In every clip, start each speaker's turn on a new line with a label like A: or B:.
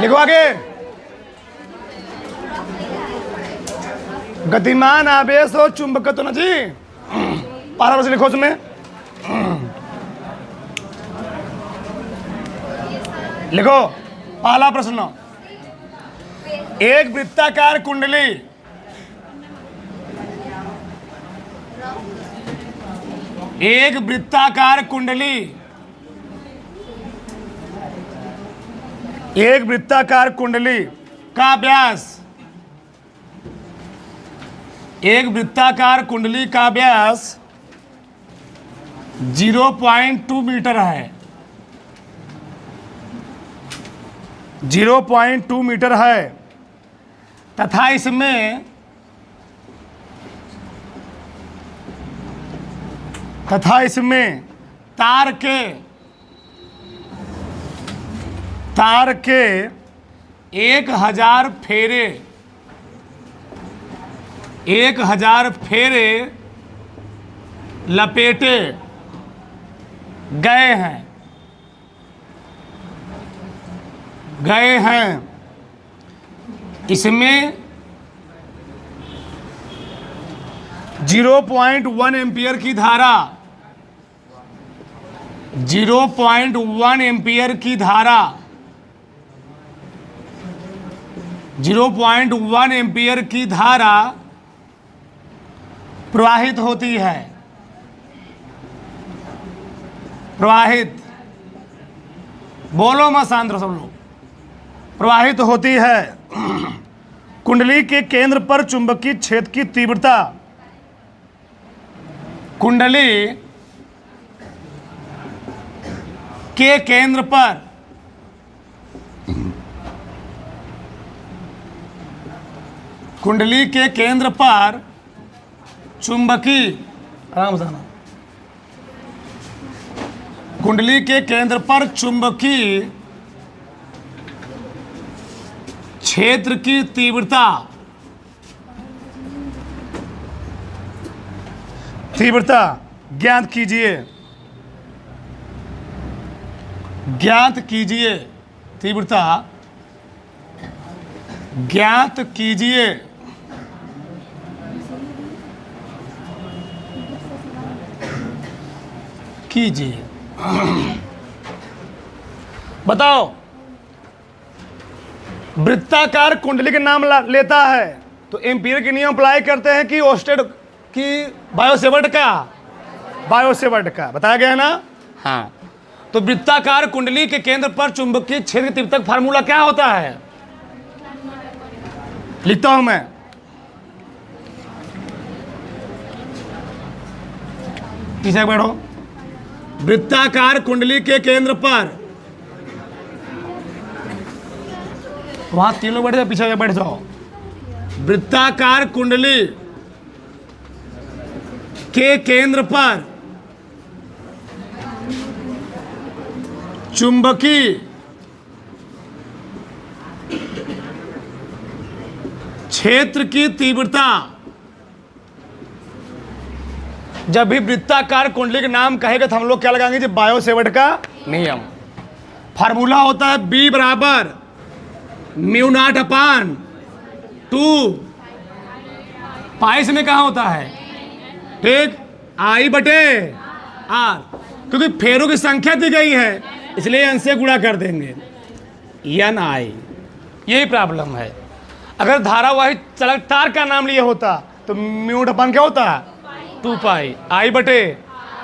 A: लिखो आगे। गतिमान आवेश और चुंबकत्व न जी। पहला प्रश्न लिखो उसमें। लिखो पहला प्रश्न। एक वृत्ताकार कुंडली एक वृत्ताकार कुंडली एक वृत्ताकार कुंडली का व्यास एक वृत्ताकार कुंडली का व्यास 0.2 मीटर है। 0.2 मीटर है तथा इसमें तार के 1000 फेरे लपेटे गए हैं। इसमें 0.1 एम्पियर की धारा 0.1 एम्पियर की धारा 0.1 एम्पियर की धारा प्रवाहित होती है। बोलो मत शांत रहो सब लोग। प्रवाहित होती है। कुंडली के केंद्र पर चुंबकीय क्षेत्र की तीव्रता कुंडली के केंद्र पर चुंबकीय कुंडली के केंद्र पर चुंबकीय क्षेत्र की तीव्रता ज्ञात कीजिए। तीव्रता ज्ञात कीजिए। बताओ वृत्ताकार कुंडली के नाम लेता है तो एम्पीयर के नियम अप्लाई करते हैं कि ओस्टेड की बायोसेवर्ट का बताया गया है ना। हाँ, तो वृत्ताकार कुंडली के केंद्र पर चुंबकीय क्षेत्र की तीव्रता फार्मूला क्या होता है? लिखता हूं मैं। पीछे बैठो। वृत्ताकार कुंडली के केंद्र पर वहां 3 लोग बैठे, पीछे बैठ जाओ। वृत्ताकार कुंडली के केंद्र पर चुंबकीय क्षेत्र की तीव्रता। जब भी वृत्ताकार कुंडली के नाम कहेगा तो हम लोग क्या लगाएंगे जी? बायोसेवर्ट का नियम। फार्मूला होता है B बराबर μ0/2 पाइस में कहाँ होता है? ठीक, I/R। क्योंकि फेरों की संख्या दी गई है इसलिए n से गुणा कर देंगे NI। यही प्रॉब्लम है। अगर धारावाही चालक तार का नाम लिए होता तो μ/2 क्या होता है? 2π I/।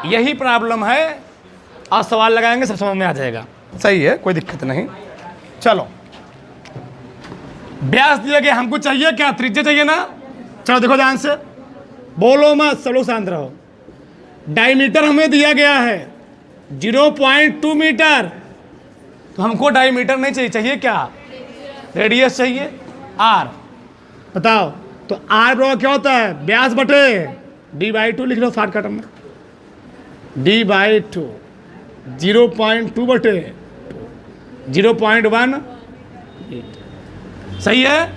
A: यही प्रॉब्लम है। आज सवाल लगाएंगे सब समझ में आ जाएगा। सही है, कोई दिक्कत नहीं। चलो, व्यास दिया गया, हमको चाहिए क्या? त्रिज्या चाहिए ना। चलो देखो ध्यान से, बोलो मत, सब लोग शांत रहो। डायमीटर हमें दिया गया है 0.2 मीटर, तो हमको डायमीटर नहीं चाहिए, चाहिए क्या? रेडियस चाहिए R। बताओ तो R बराबर क्या होता है? व्यास बटे D/2 लिख लो शॉर्टकट में। D/2 0.2 बटे 0.1। सही है?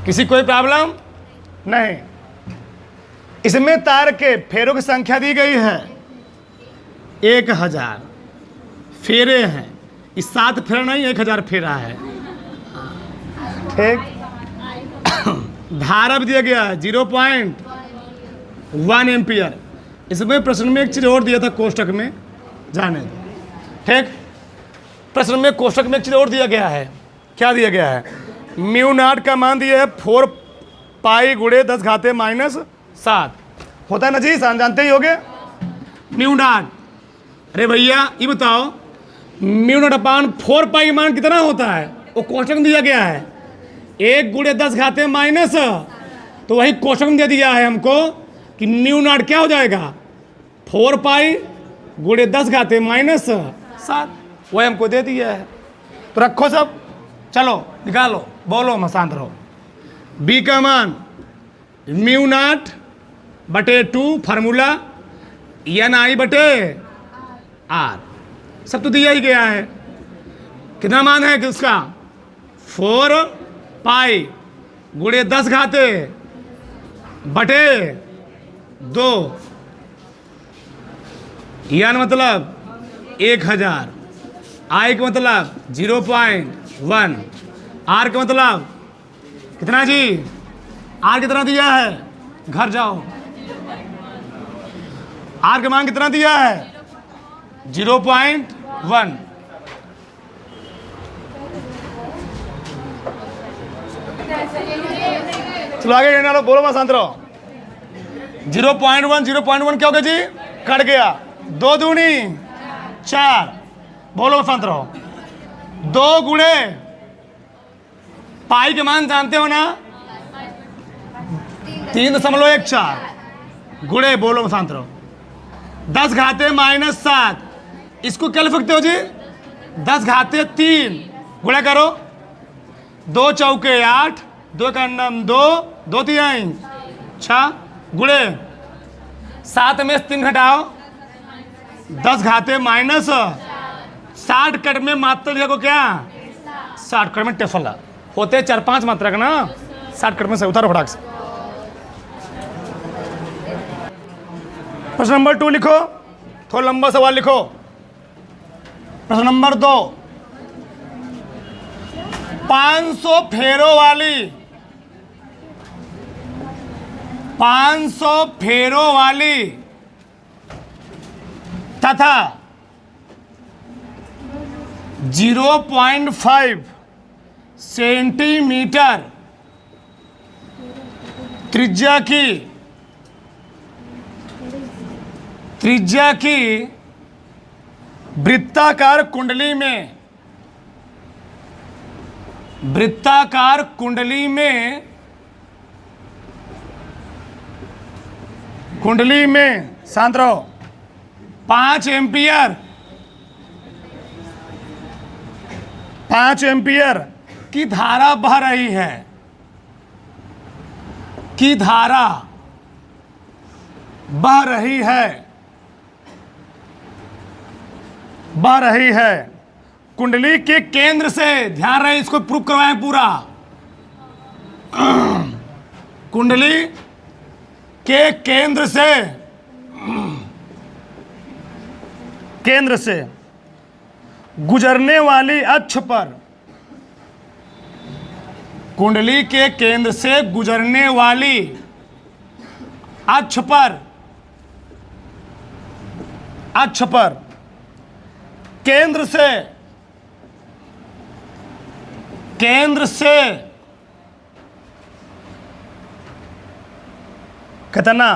A: किसी कोई प्रॉब्लम नहीं? इसमें तार के फेरों की संख्या दी गई है 1000 फेरे हैं। इस 7 फेरा नहीं 1000 फेरा है। ठीक। धारा भी दिया गया है 0.1 एम्पियर। इसमें प्रश्न में एक चीज़ और दिया था कोष्टक में, जाने दो। ठीक। प्रश्न में कोष्टक में एक चीज़ और दिया गया है। क्या दिया गया है? म्यू नॉट का मान दिया है 4 पाई गुणे 10 घाते -7 होता है ना जी, जानते ही होगे म्यू नॉट। अरे भैया ये बताओ म्यू नॉट अपान 4 पाई मान कितना होता है? वो कोष्टक में दिया गया है 1 गुणे 10 घाते माइनस, तो वही क्वेश्चन में दे दिया है हमको कि म्यू नॉट क्या हो जाएगा 4 पाई गुणे 10 घाते -7, वही हमको दे दिया है। तो रखो सब, चलो निकालो, बोलो मैं शांत रहो। बी का मान म्यू नॉट बटे 2 फार्मूला NI बटे R, सब तो दिया ही गया है। कितना मान है कि उसका 4 पाई गुणे 10 घाते बटे 2, यान मतलब 1000, I का मतलब 0.1, R का मतलब कितना जी? R कितना दिया है? घर जाओ, R का मान कितना दिया है? 0.1। चलो आगे कहना लो, बोलो मैं शांत रहो। 0.1 क्या हो गया जी? कट गया, 2 दूनी 4, बोलो मैं शांत रहो। 2 गुणे पाई के मान जानते हो ना 3.14 गुणे, बोलो मैं शांत रहो 10 घाते -7, इसको क्या लिख सकते हो जी? 10 घाते 3 गुणा करो, 2 चौके 8, 2 का 2, 2 3 6 गुणे 7 में 3 घटाओ, 10 घाते -60 कट में मात्रा लिखा को क्या? 60 कट में टेफला होते 4-5 मात्रा का ना, 60 कट में से उतारो फटाक से। प्रश्न नंबर 2 लिखो, थोड़ा लंबा सवाल लिखो। प्रश्न नंबर 2, 500 फेरों वाली तथा 0.5 सेंटीमीटर त्रिज्या की वृत्ताकार कुंडली में शांत रहो 5 एम्पियर की धारा बह रही है कुंडली के केंद्र से, ध्यान रहे इसको प्रूव करवाएं पूरा। कुंडली के केंद्र से गुजरने वाली अक्ष पर, कुंडली के केंद्र से गुजरने वाली अक्ष पर केंद्र से कितना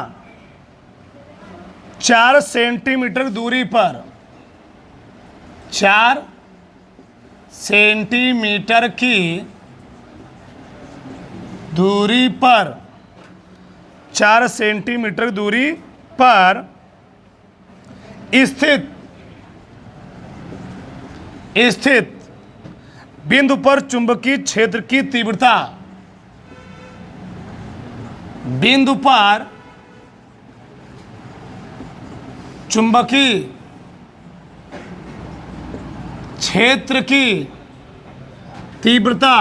A: 4 सेंटीमीटर दूरी पर, 4 सेंटीमीटर की दूरी पर, 4 सेंटीमीटर दूरी पर स्थित बिंदु पर चुंबकीय क्षेत्र की तीव्रता, बिंदु पर चुंबकीय क्षेत्र की तीव्रता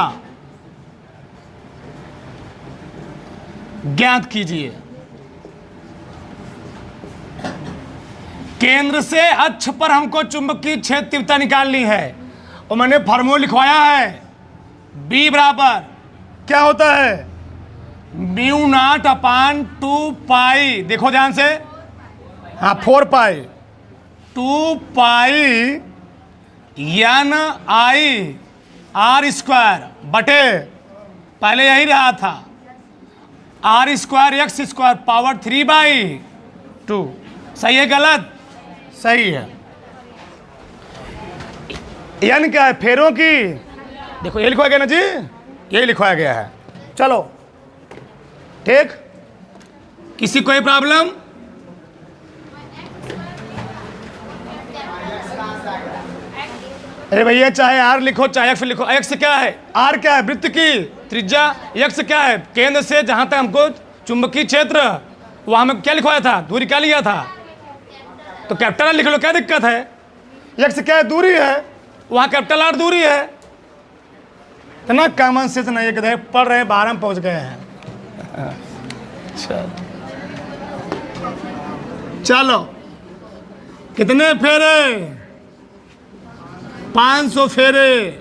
A: ज्ञात कीजिए। केंद्र से अक्ष पर हमको चुंबकीय क्षेत्र तीव्रता निकालनी है और मैंने फार्मूला लिखवाया है, बी बराबर क्या होता है, म्यू नॉट अपान 2 पाई, देखो ध्यान से, हाँ 4 pi 2 pi N I R square बटे, पहले यही रहा था, R square X square power 3/2। सही है गलत? सही है। एन क्या है, फेरों की, देखो ये लिखवाया गया ना जी, यही लिखवाया गया है। चलो ठीक, किसी कोई प्रॉब्लम? अरे भैया चाहे आर लिखो चाहे एक्स लिखो, एक्स क्या है, आर क्या है, वृत्त की त्रिज्या, एक्स क्या है, केंद्र से जहां तक हमको चुंबकीय क्षेत्र, वहां में क्या लिखवाया था, दूरी क्या लिया था, तो कैपिटल आर लिख लो, क्या दिक्कत है। एक्स क्या है, दूरी है, वहां कैपिटल आर दूरी है। इतना कॉमन सेंस नहीं है, पढ़ रहे हैं 12 में पहुंच गए हैं। चलो कितने फेरे, 500 फेरे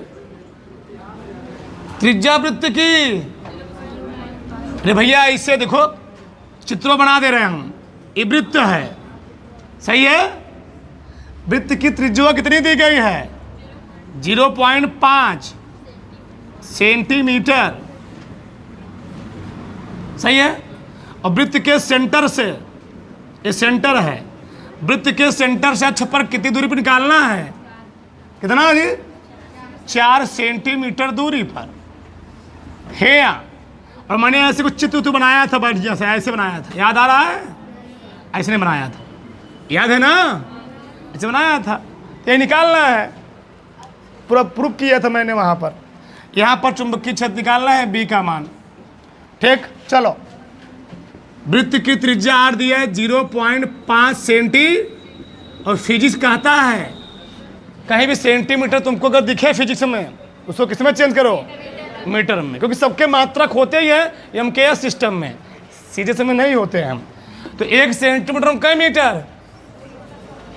A: त्रिज्या वृत्त की। अरे भैया इससे देखो चित्रों बना दे रहे हैं हम, ये वृत्त है, सही है। वृत्त की त्रिज्या कितनी दी गई है, 0.5 सेंटीमीटर, सही है। और वृत्त के सेंटर से, ये सेंटर है, वृत्त के सेंटर से अक्ष पर कितनी दूरी पर निकालना है, कितना जी, 4 सेंटीमीटर दूरी पर है। और मैंने ऐसे कुछ चित्र बनाया था बढ़िया से, ऐसे बनाया था, याद आ रहा है, ऐसे नहीं बनाया था, याद है ना, ऐसे बनाया था, ये निकालना है, पूरा प्रूफ किया था मैंने वहाँ पर। यहाँ पर चुंबकीय क्षेत्र निकालना है, बी का मान, ठीक। चलो वृत्त की त्रिज्या आर दिया है 0.5 सेंटी, और फिजिक्स कहता है कहीं भी सेंटीमीटर तुमको अगर दिखे फिजिक्स में, उसको किस में चेंज करो, मीटर में, क्योंकि सबके मात्रक होते ही है एमकेएस सिस्टम में, सीरीज में नहीं होते हैं हम। तो 1 सेंटीमीटर में कई मीटर,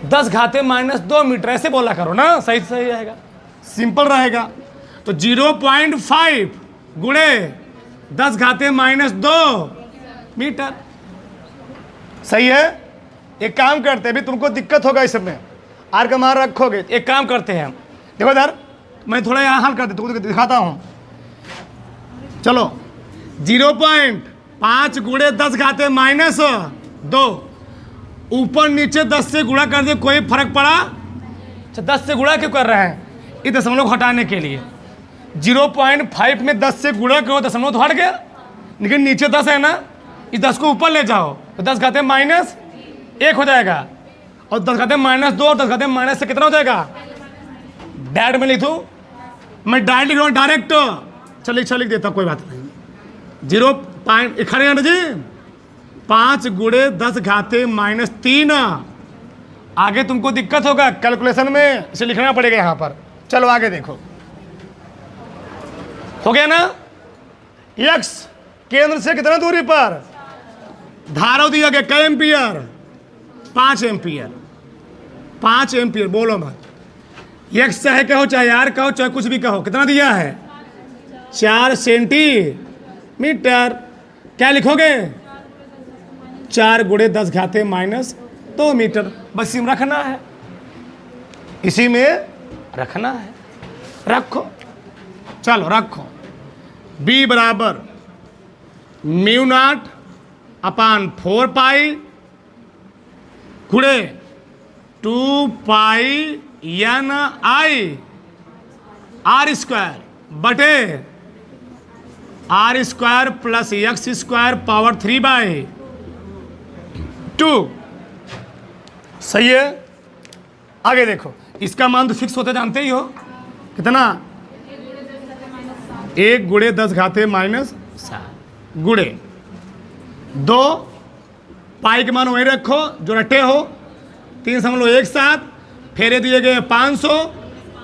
A: 10⁻² मीटर, ऐसे बोला करो ना, सही सही रहेगा, सिंपल रहेगा। तो 0.5 गुणे 10⁻² मीटर, सही है। एक काम करते हैं, अभी तुमको दिक्कत होगा इस समय, आर का मान रखोगे, एक काम करते हैं हम, देखो इधर मैं थोड़ा यहाँ हल कर देता हूँ, दिखाता हूँ। चलो 0.5 गुणे 10⁻², ऊपर नीचे 10 से गुणा कर दे, कोई फर्क पड़ा? अच्छा 10 से गुणा क्यों कर रहे हैं, इस दशमलव को हटाने के लिए। 0.5 में 10 से गुणा करो, दशमलव तो हट गया, लेकिन नीचे 10 है ना, इस 10 को ऊपर ले जाओ तो 10⁻1 हो जाएगा, और 10⁻² और 10⁻1 से कितना हो जाएगा, डायरेक्ट में लिखूँ, मैं डायरेक्ट लिख रहा हूँ, डायरेक्ट, चलिए लिख देता हूँ, कोई बात नहीं। 0 खड़े जी, 5 गुणे 10⁻³ आगे तुमको दिक्कत होगा कैलकुलेशन में, इसे लिखना पड़ेगा यहाँ पर। चलो आगे देखो, हो गया ना। एक्स केंद्र से कितना दूरी पर, धारा दिया गया कई एम्पियर, 5 एम्पियर, 5 एम्पियर, बोलो मत, एक्स चाहे कहो चाहे आर कहो चाहे कुछ भी कहो, कितना दिया है, 4 सेंटीमीटर। क्या लिखोगे, 4 गुणे 10⁻² मीटर, बस इसी में रखना है, इसी में रखना है, रखो। चलो रखो, बी बराबर म्यू नॉट अपान 4 पाई गुणे 2 pi N I R square बटे R square plus X square power 3/2। सही है। आगे देखो, इसका मान तो फिक्स होता जानते ही हो, कितना, 1 गुणे 10⁻⁷ गुणे 2 पाई के मान वहीं रखो जो रटे हो, 3.17, फेरे दिए गए 500,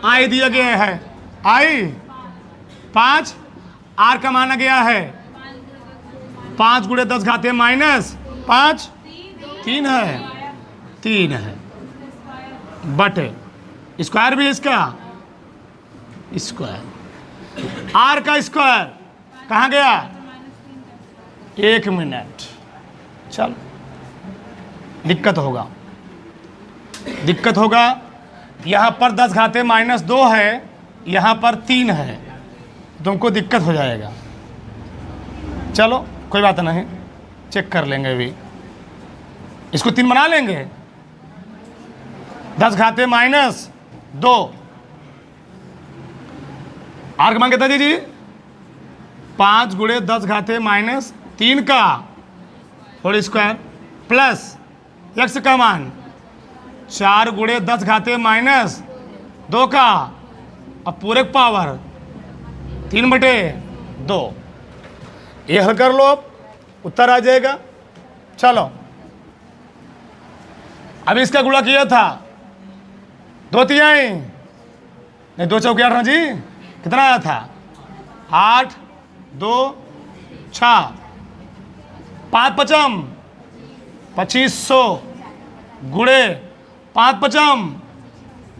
A: आई दिया गया है आई 5, आर का माना गया है 5 गुणे 10⁻⁵, 3 है बटे स्क्वायर भी इसका स्क्वायर। आर का स्क्वायर कहाँ गया? 1 मिनट। चल दिक्कत होगा। यहाँ पर 10 घाते -2 है, यहाँ पर 3 है, तुमको दिक्कत हो जाएगा। चलो कोई बात नहीं, चेक कर लेंगे अभी, इसको 3 बना लेंगे। 10 घाते -2 आर का मान कितना जी? 5 गुणे 10 घाते -3 का होल स्क्वायर प्लस x का मान 4 गुणे 10 घाते -2 का और पूरे पावर 3/2। ये हल कर लो, अब उत्तर आ जाएगा। चलो अभी इसका गुणा किया था 2 तिहाई नहीं 2 चौके 8 ना जी, कितना आया था? 8 2 6 5 पचम 2500 गुणे 5 पचम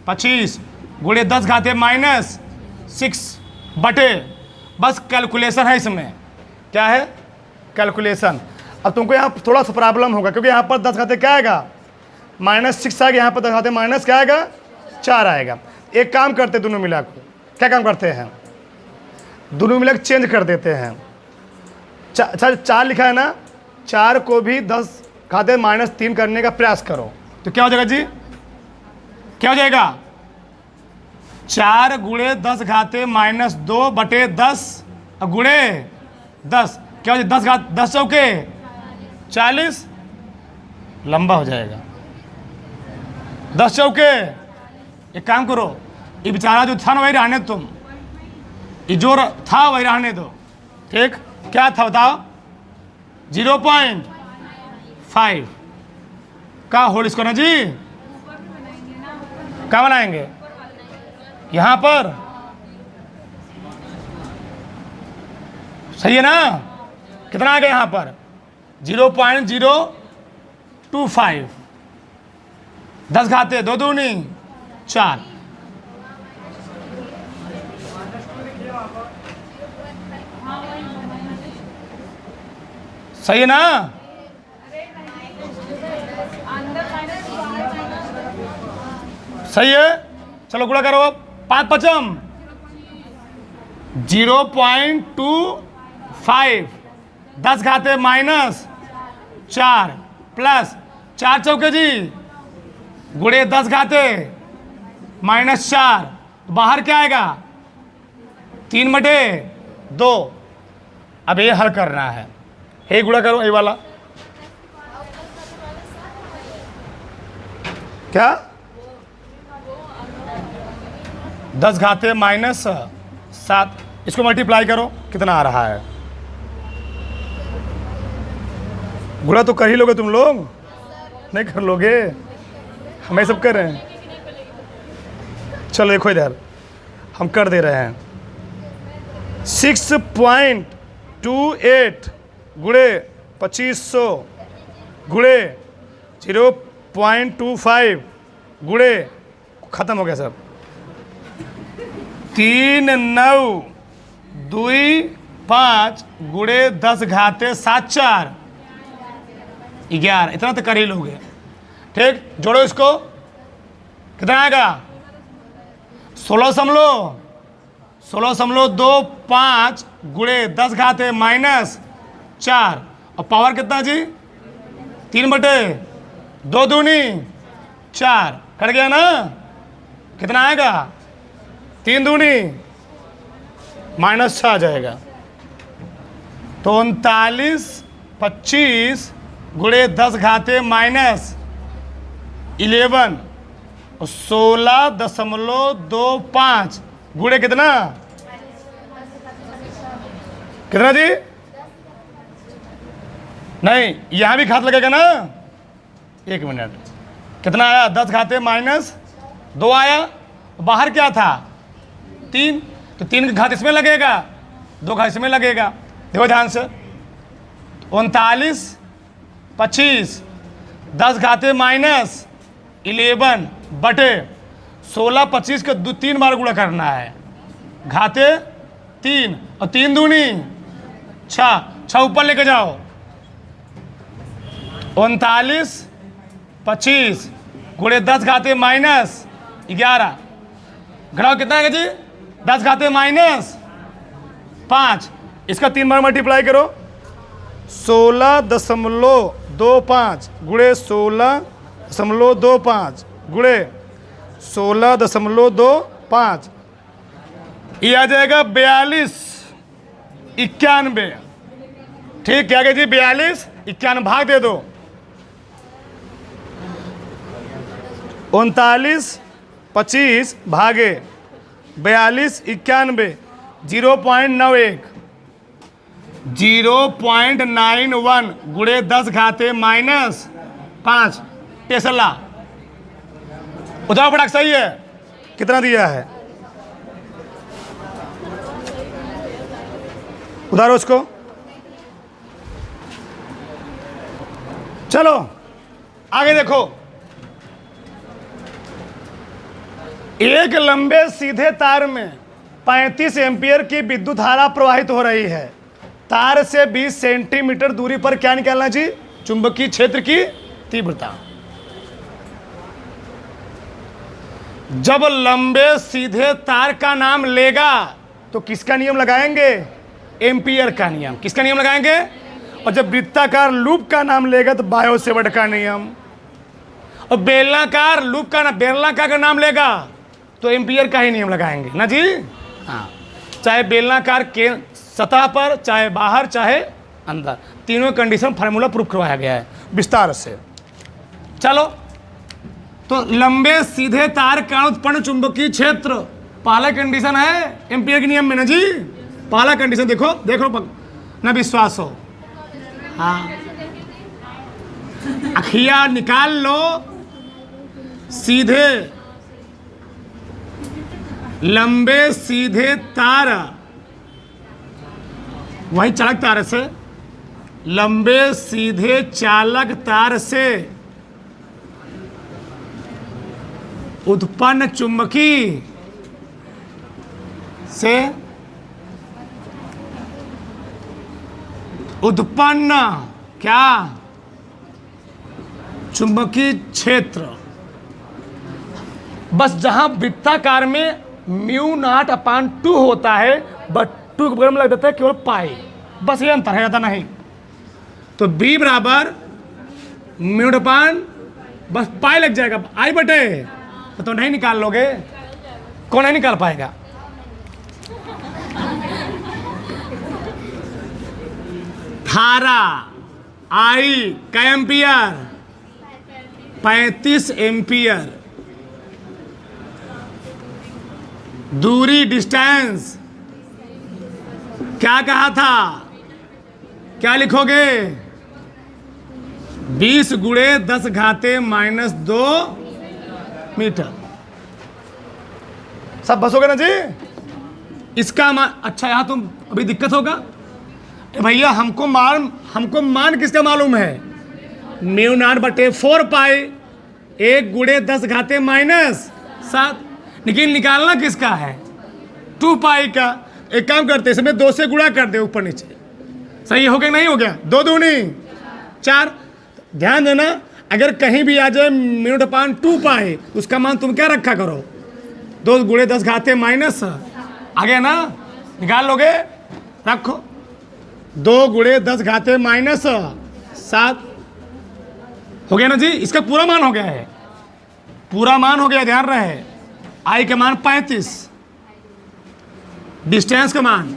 A: 25 गुणे 10 घाते -6 बटे, बस कैलकुलेशन है इसमें। क्या है? कैलकुलेशन। अब तुमको यहाँ थोड़ा सा प्रॉब्लम होगा, क्योंकि यहाँ पर 10 घाते क्या आएगा? -6 आएगा, यहाँ पर 10 घाते माइनस क्या आएगा? 4 आएगा। एक काम करते दोनों मिला को, क्या काम करते हैं? दोनों मिला चेंज कर देते हैं। अच्छा 4 लिखा है ना, 4 को भी 10 घाते -3 करने का प्रयास करो, तो क्या हो जाएगा जी? क्या हो जाएगा? 4 गुणे 10 घाते -2 बटे 10 गुणे 10, क्या हो जाएगा? 10 चौके 40, लंबा हो जाएगा। 10 चौके, एक काम करो, ये बेचारा जो था ना वही रहने तुम, ये जो था वही रहने दो, ठीक? क्या था बताओ? 0.5 का होल स्क्वायर ना जी। क्या बनाएंगे? यहाँ पर सही है ना? कितना आ गया यहाँ पर? 0.025, 10 घाते 2 दूनी 4। सही है ना? सही है। चलो गुणा करो। 5 पचम 0.25, 10 घाते -4 प्लस 4 चौके जी गुणे 10 घाते -4, बाहर क्या आएगा? 3/2। अब ये हल करना है, ये गुणा करो, ये वाला क्या? 10 घाते -7, इसको मल्टीप्लाई करो, कितना आ रहा है? गुणा तो कर ही लोगे तुम लोग, नहीं कर लोगे? हमें सब कर रहे हैं। चलो देखो इधर, हम कर दे रहे हैं। 6.28 गुणे 2500 गुणे 0.25 गुणे, खत्म हो गया सब। 3,9,2,5 गुणे 10 घाते 7 4 11, इतना तो कर ही लोगे, ठीक? जोड़ो इसको, कितना आएगा? 16.25 गुणे 10 घाते -4 और पावर कितना जी? 3/2 दूनी 4, कट गया ना? कितना आएगा? 3 दूनी -6 आ जाएगा। तो 39.25 गुणे 10 घाते -11 और 16.25 गुणे कितना? कितना जी? नहीं, यहां भी घात लगेगा ना? 1 मिनट, कितना आया? 10 घाते -2 आया, बाहर क्या था? 3, तो 3 का घात इसमें लगेगा, 2 घात इसमें लगेगा। देखो ध्यान से, 39.25 10 घाते -11 बटे 16.25 का 3 बार गुणा करना है, घाते 3 और 3 दूनी 6, 6 ऊपर लेके जाओ, 39 25 गुणे 10 घाते माइनस 11, घटाओ कितना है जी, 10 घाते माइनस 5, इसका 3 बार मल्टीप्लाई करो, 16.25 गुणे 16.25 गुणे 16.25, ये आ जाएगा 4291। ठीक, क्या जी, 4291 भाग दे दो, 39 25 भागे 4291, 0.91, 0.91 गुणे 10 घाते माइनस 5, टेस्ला। उधार फटाक सही है, कितना दिया है, उधारो उसको। चलो आगे देखो, एक लंबे सीधे तार में 35 एम्पियर की विद्युत धारा प्रवाहित हो रही है। तार से 20 सेंटीमीटर दूरी पर क्या निकालना जी, चुंबकीय क्षेत्र की तीव्रता। जब लंबे सीधे तार का नाम लेगा तो किसका नियम लगाएंगे, एम्पियर का नियम। किसका नियम लगाएंगे, और जब वृत्ताकार लूप का नाम लेगा तो बायो सेवर्ट का नियम, और बेलनाकार लूप का बेलनाकार का नाम लेगा तो एम्पियर का ही नियम लगाएंगे ना जी। हाँ, चाहे बेलनाकार के सतह पर, चाहे बाहर, चाहे अंदर, तीनों कंडीशन फार्मूला प्रूफ करवाया गया है विस्तार से। चलो, तो लंबे सीधे तार का उत्पन्न चुंबकीय क्षेत्र, पहला कंडीशन है एम्पियर के नियम में ना जी। पहला कंडीशन देखो, देखो ना विश्वास हो, हाँ, अखिया निकाल लो, सीधे लंबे सीधे तार, वही चालक तार से, लंबे सीधे चालक तार से उत्पन्न चुंबकीय से उत्पन्न क्या, चुंबकीय क्षेत्र। बस जहां वृत्ताकार में μ0/2 होता है, बट 2 के बगल में लग जाता है केवल पाई, बस ये अंतर है, ज़्यादा नहीं। तो b बराबर μ0/, बस पाई लग जाएगा, आई बटे, तो नहीं निकाल लोगे, कौन नहीं निकाल पाएगा। धारा आई का एम्पियर, 35 एम्पियर, दूरी डिस्टेंस क्या कहा था, क्या लिखोगे, 20 गुणे 10 घाते माइनस 2 मीटर। सब बसोगे ना जी। इसका मान, अच्छा यहां तुम अभी दिक्कत होगा भैया, हमको मान किसका मालूम है, μ0/4 पाई, 1 गुणे 10 घाते माइनस 7, लेकिन निकालना किसका है, 2 पाई का। एक काम करते, इसमें 2 से गुणा कर दे ऊपर नीचे, सही हो गया नहीं हो गया, 2 दूनी 4। ध्यान देना, अगर कहीं भी आ जाए μ0/2 पाई, उसका मान तुम क्या रखा करो, 2 गुणे 10 घाते माइनस, आ गया ना, निकाल लोगे, रखो, 2 गुणे 10 घाते माइनस 7 हो गया ना जी। इसका पूरा मान हो गया है, पूरा मान हो गया, ध्यान रहे। आई का मान 35, डिस्टेंस का मान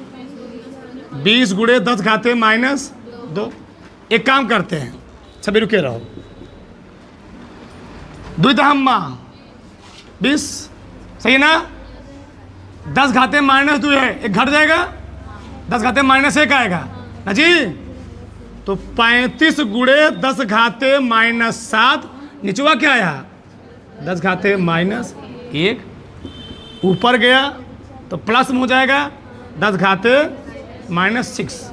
A: 20 गुणे 10 घाते माइनस 2। एक काम करते हैं, सभी रुके रहो, द्वितहम्मा 20, सही ना, 10 घाते माइनस 2 है, एक घट जाएगा, 10 घाते माइनस 1 आएगा ना जी। तो 35 गुणे 10 घाते माइनस 7, निचवा क्या आया, 10 घाते माइनस 1, ऊपर गया तो प्लस में हो जाएगा 10 घाते माइनस 6।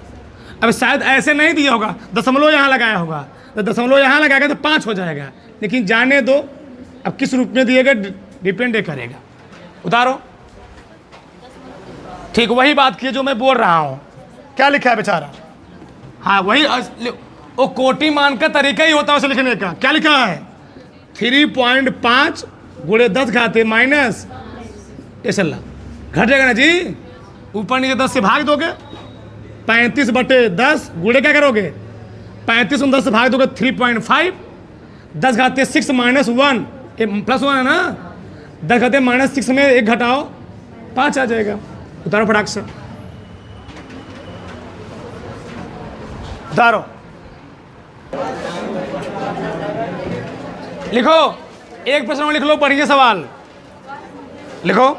A: अब शायद ऐसे नहीं दिया होगा, दशमलव यहाँ लगाया होगा, तो दशमलव यहाँ लगाएगा तो 5 हो जाएगा, लेकिन जाने दो, अब किस रूप में दिएगा डिपेंड करेगा। उतारो ठीक वही बात की जो मैं बोल रहा हूं। क्या लिखा है बेचारा? हाँ वही वो कोटि मान का तरीका ही होता है उसे लिखने का। क्या लिखा है? 3.5 गुणे 10 घाते माइनस चल घट जाएगा ना जी, ऊपर नीचे 10 से भाग दोगे, 35/10 गुणे क्या करोगे? 35 10 से भाग दोगे 3.5, 10 घाते 6 माइनस 1 +1 है ना, 10 घाते -6 में 1 घटाओ 5 आ जाएगा। उतारो फटाक से, उतारो, लिखो एक प्रश्न में लिख लो, पढ़िए सवाल लिखो,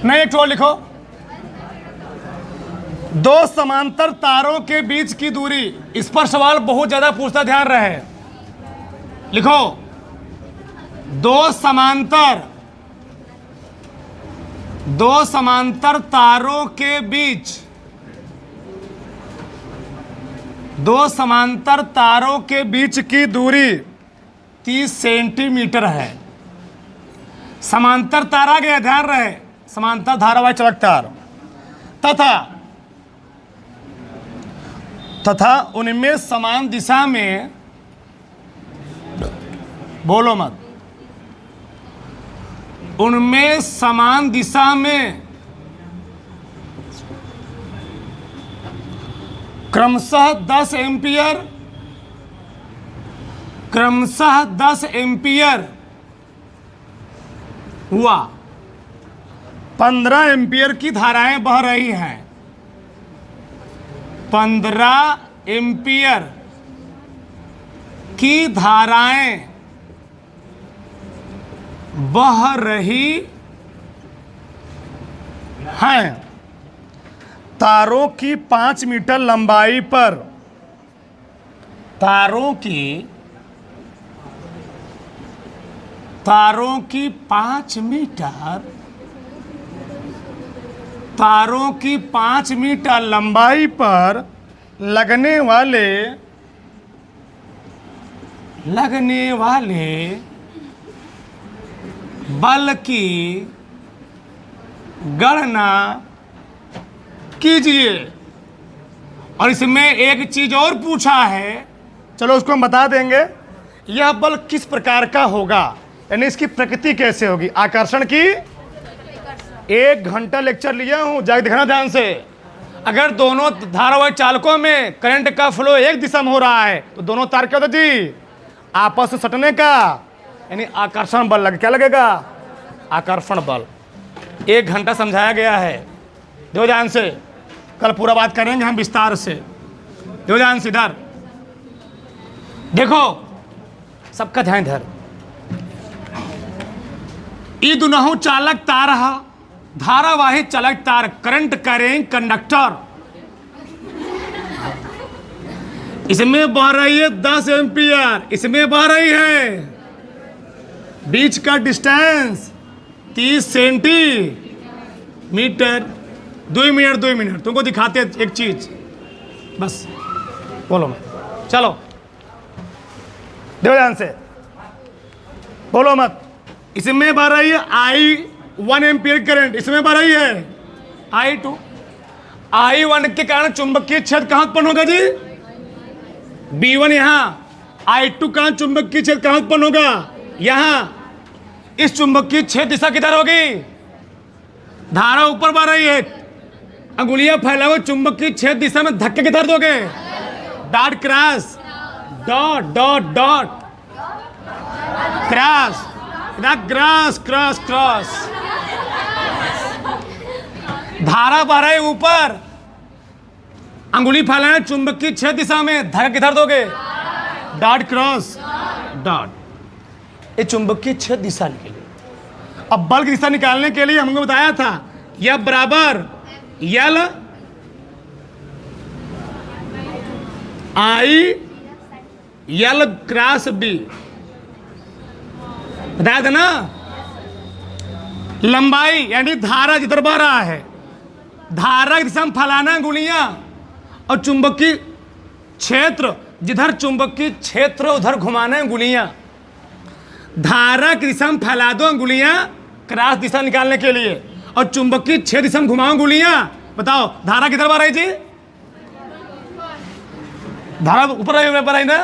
A: नहीं एक और लिखो। दो समांतर तारों के बीच की दूरी, इस पर सवाल बहुत ज्यादा पूछता, ध्यान रहे। लिखो दो समांतर तारों के बीच, दो समांतर तारों के बीच की दूरी 30 सेंटीमीटर है। समांतर तार आ गया, ध्यान रहे, समांतर धारावाही चलक तार, तथा उनमें समान दिशा में, बोलो मत, उनमें समान दिशा में क्रमशः 10 एम्पियर हुआ, 15 एम्पियर की धाराएं बह रही हैं। 15 एम्पियर की धाराएं बह रही हैं। तारों की 5 मीटर लंबाई पर, तारों की 5 मीटर, तारों की 5 मीटर लंबाई पर लगने वाले बल की गणना कीजिए। और इसमें एक चीज और पूछा है, चलो उसको हम बता देंगे। यह बल किस प्रकार का होगा, यानी इसकी प्रकृति कैसे होगी। आकर्षण की 1 घंटा लेक्चर लिया हूं, जाके देखना ध्यान से। अगर दोनों धारावाही चालकों में करंट का फ्लो एक दिशा में हो रहा है तो दोनों तार क्या होता जी, आपस में सटने का, यानी आकर्षण बल लगे। क्या लगेगा? आकर्षण बल। 1 घंटा समझाया गया है, देखो ध्यान से। कल पूरा बात करेंगे हम विस्तार से, देखो ध्यान से। इधर देखो, सबका ध्यान इधर। ई दुनहु चालक तार है, धारावाही चालक तार, करंट करेंट कंडक्टर, इसमें बह रही है 10 एम्पियर, इसमें बह रही है, बीच का डिस्टेंस 30 सेंटीमीटर। 2 मिनट तुमको दिखाते हैं एक चीज, बस बोलो मत, चलो देखो ध्यान से, बोलो मत। इसमें बह रही है I1 एम्पियर करंट, इसमें बह रही है I2। I1 के कारण चुंबकीय क्षेत्र कहां उत्पन्न होगा जी? B1 यहां। I2 का चुंबकीय क्षेत्र कहां उत्पन्न होगा? यहां। इस चुंबकीय क्षेत्र दिशा किधर होगी? धारा ऊपर बह रही है, अंगुलियां फैला हुए चुंबकीय क्षेत्र दिशा में धक्के किधर दोगे? Dot cross, dot dot dot cross, cross cross cross. धारा बह रही ऊपर, अंगुली फैलाए चुंबकीय क्षेत्र दिशा में, धक्का किधर दोगे? Dot cross dot. ये चुंबकीय क्षेत्र दिशा के लिए। अब बल की दिशा निकालने के लिए हमको बताया था, यह बराबर यल I यल क्रॉस बी, बताया था ना। लंबाई यानी धारा जिधर बह रहा है, धारा की दिशा में फैलाना अंगुलियां, और चुंबकीय क्षेत्र, जिधर चुंबकीय क्षेत्र उधर घुमाना अंगुलियां। धारा की दिशा में फैला दो अंगुलियां, क्रॉस दिशा निकालने के लिए। और चुंबकीय क्षेत्र दिशा में घुमाओ गुलियां, बताओ धारा किधर बह रही जी? धारा ऊपर बह रही ना।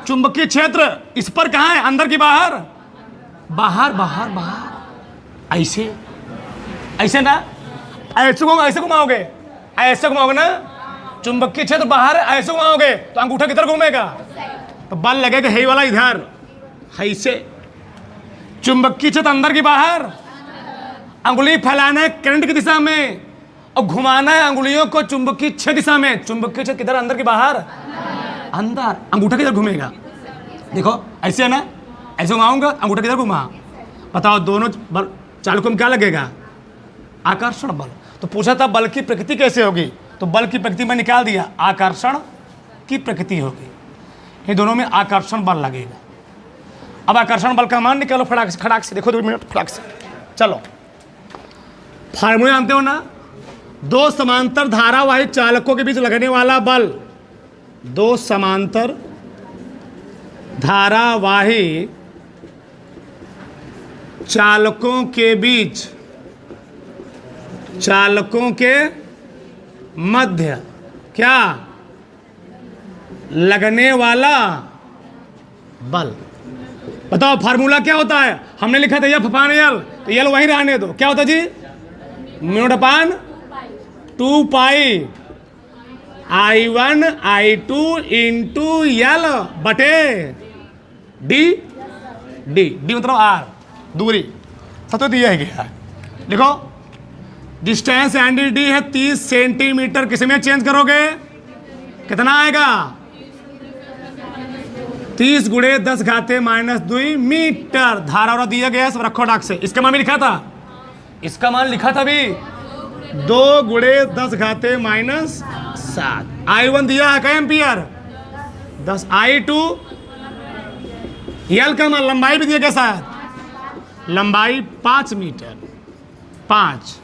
A: चुंबकीय क्षेत्र इस पर कहाँ है? अंदर की बाहर? बाहर बाहर बाहर। ऐसे ऐसे ना, ऐसे घुमाओगे, ऐसे घुमाओगे ना, चुंबकीय क्षेत्र बाहर है, ऐसे घुमाओगे तो अंगूठा किधर घूमेगा? तो बल लगेगा हे वाला इधर, ऐसे। चुंबकीय क्षेत्र अंदर की बाहर, अंगुली फैलाना है करंट की दिशा में और घुमाना है अंगुलियों को चुंबकीय क्षेत्र दिशा में। चुंबकीय क्षेत्र किधर? अंदर की बाहर? अंदर। अंगूठा किधर घूमेगा? देखो ऐसे है ना, ऐसे घुमाऊंगा, अंगूठा किधर घुमा? बताओ दोनों बल चालकों में क्या लगेगा? आकर्षण बल। तो पूछा था बल की प्रकृति कैसे होगी, तो बल की प्रकृति में निकाल दिया, आकर्षण की प्रकृति होगी। ये दोनों में आकर्षण बल लगेगा। अब आकर्षण बल का मान निकालो फटाक से, खड़ाक से। देखो 2 मिनट फटाक से, चलो। फार्मूला जानते हो ना, दो समांतर धारावाही चालकों के बीच लगने वाला बल, दो समांतर धारावाही चालकों के बीच, चालकों के मध्य क्या लगने वाला बल। बताओ फार्मूला क्या होता है? हमने लिखा था एफ अपान एल, तो एल वहीं रहने दो। क्या होता जी? म्यू अपान 2 पाई I1 I2 इंटू एल बटे डी। डी मतलब आर, दूरी। सब तो दिया ही गया है। देखो डिस्टेंस एंड डी है 30 सेंटीमीटर। किस में चेंज करोगे? कितना आएगा? 30 गुणे 10 घाते -2 मीटर। धारा और दिया गया, सब रखो डाक से। इसका मान भी लिखा था, इसका मान लिखा था भी 2 गुणे 10 घाते -7। I1 दिया है क्या एम्पियर? 10। I2 एल का मान, लंबाई भी दिया गया शायद, लंबाई 5 मीटर। 5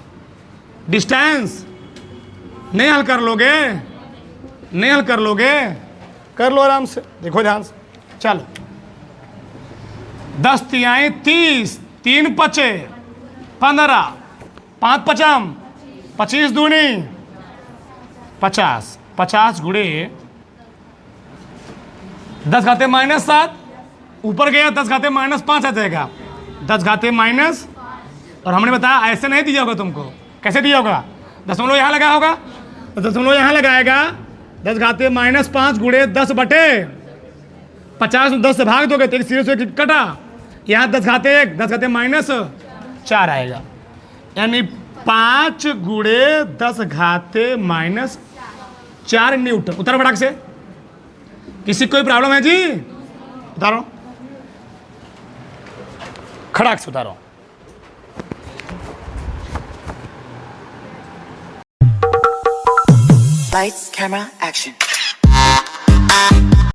A: डिस्टेंस नहीं हल कर लोगे? नहीं हल कर लोगे? कर लो आराम से, देखो ध्यान से। चलो 10 तिहाई 30, 3 पचे 15, 5 पचम 25 दूनी 50। 50 गुणे 10 घाते -7, ऊपर गया 10 घाते -5 आ जाएगा। 10 घाते माइनस, और हमने बताया ऐसे नहीं दिया होगा तुमको। कैसे दिया होगा? दशमलव यहाँ लगा होगा, तो दशमलव यहाँ लगाएगा। 10 घाते -5 गुणे 10 बटे 50 में 10 से भाग दोगे तो एक सिरे से कटा। यहाँ 10 घाते 1, 10 घाते -4 आएगा, यानी 5 गुणे 10 घाते -4 न्यूटन। उतारो फटाक से। किसी कोई प्रॉब्लम है जी? उतारो, खड़ाक से उतारो।
B: Lights, camera, action.